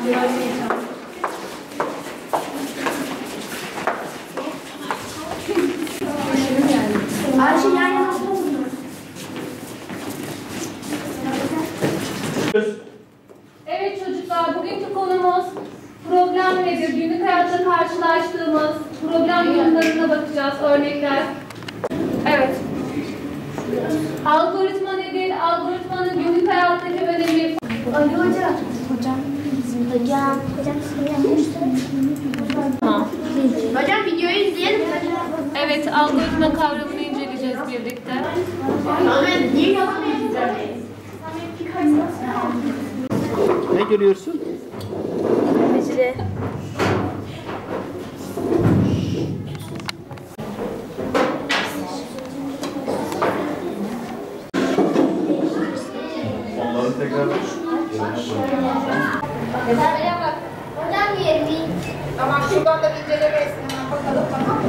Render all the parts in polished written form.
Evet çocuklar, bugünkü konumuz problem nedir? Günlük hayatta karşılaştığımız problem yorumlarına bakacağız, örnekler. Evet. Algoritma nedir? Algoritmanın günlük hayattaki önemi. Ali hocam. Hocam videoyu izleyelim. Evet, algoritma kavramını inceleyeceğiz birlikte. Ne görüyorsun? Mesele. Onları tekrar Hocam 20. Tamam, şuradan da inceleme resminden bakalım, tamam mı?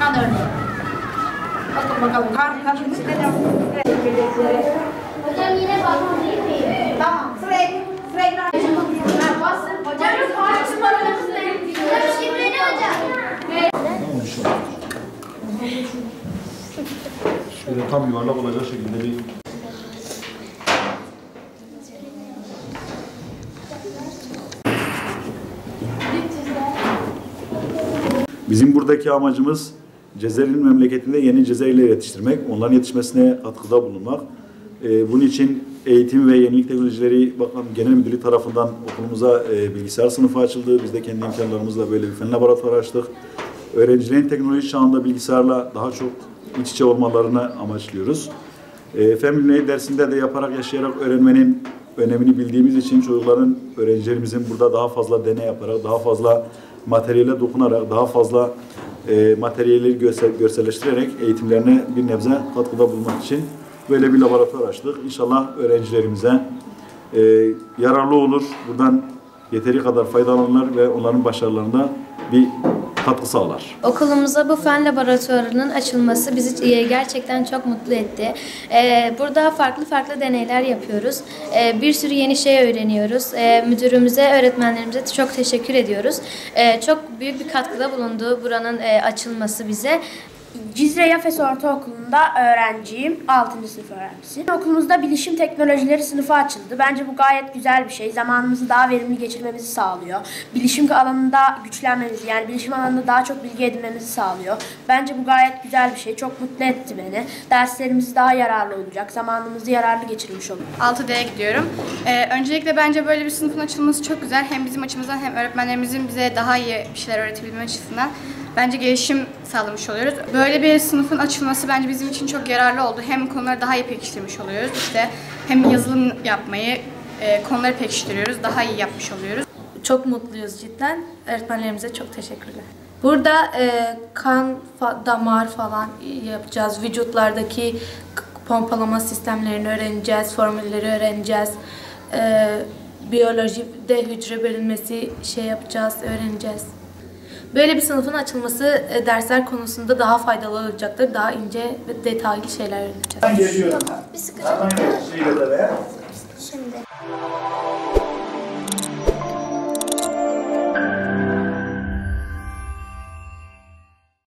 Kan örneği. Bakın bakalım, kan içinde ne var? Hocam yine bakın değil mi? Tamam, sıraya Basın. Hocam kaç numaramız ne? Hocam şifre ne hocam? şöyle tam yuvarlak olacak şekilde bir Bizim buradaki amacımız Cezayir'in memleketinde yeni Cezayirliler yetiştirmek, onların yetişmesine katkıda bulunmak. Bunun için Eğitim ve Yenilik Teknolojileri Bakanlığı Genel Müdürlüğü tarafından okulumuza bilgisayar sınıfı açıldı. Biz de kendi imkanlarımızla böyle bir fen laboratuvarı açtık. Öğrencilerin teknoloji çağında bilgisayarla daha çok iç içe olmalarını amaçlıyoruz. Fen bilimleri dersinde de yaparak, yaşayarak öğrenmenin önemini bildiğimiz için çocukların, öğrencilerimizin burada daha fazla deney yaparak, daha fazla materyale dokunarak, daha fazla materyalleri görselleştirerek eğitimlerine bir nebze katkıda bulunmak için böyle bir laboratuvar açtık. İnşallah öğrencilerimize yararlı olur. Buradan yeteri kadar faydalanırlar ve onların başarılarına bir katkı sağlar. Okulumuza bu fen laboratuvarının açılması bizi gerçekten çok mutlu etti. Burada farklı deneyler yapıyoruz. Bir sürü yeni şey öğreniyoruz. Müdürümüze, öğretmenlerimize çok teşekkür ediyoruz. Çok büyük bir katkıda bulundu buranın açılması bize. Cizre Yafes Ortaokulu'nda öğrenciyim, 6. sınıf öğrencisiyim. Okulumuzda bilişim teknolojileri sınıfı açıldı. Bence bu gayet güzel bir şey. Zamanımızı daha verimli geçirmemizi sağlıyor. Bilişim alanında güçlenmemizi, yani bilişim alanında daha çok bilgi edinmemizi sağlıyor. Bence bu gayet güzel bir şey. Çok mutlu etti beni. Derslerimiz daha yararlı olacak. Zamanımızı yararlı geçirmiş oluruz. 6D'ye gidiyorum. Öncelikle bence böyle bir sınıfın açılması çok güzel. Hem bizim açımızdan hem öğretmenlerimizin bize daha iyi bir şeyler öğretebilme açısından bence gelişim sağlamış oluyoruz. Böyle bir sınıfın açılması bence bizim için çok yararlı oldu. Hem konuları daha iyi pekiştirmiş oluyoruz. İşte hem yazılım yapmayı, konuları pekiştiriyoruz, daha iyi yapmış oluyoruz. Çok mutluyuz cidden. Öğretmenlerimize çok teşekkürler. Burada kan, damar falan yapacağız. Vücutlardaki pompalama sistemlerini öğreneceğiz, formülleri öğreneceğiz. Biyolojide hücre bölünmesi yapacağız, öğreneceğiz. Böyle bir sınıfın açılması dersler konusunda daha faydalı olacaktır. Daha ince ve detaylı şeyler öğreneceğiz. Ben geliyorum. Bir sıkıcı. Şimdi. Şimdi.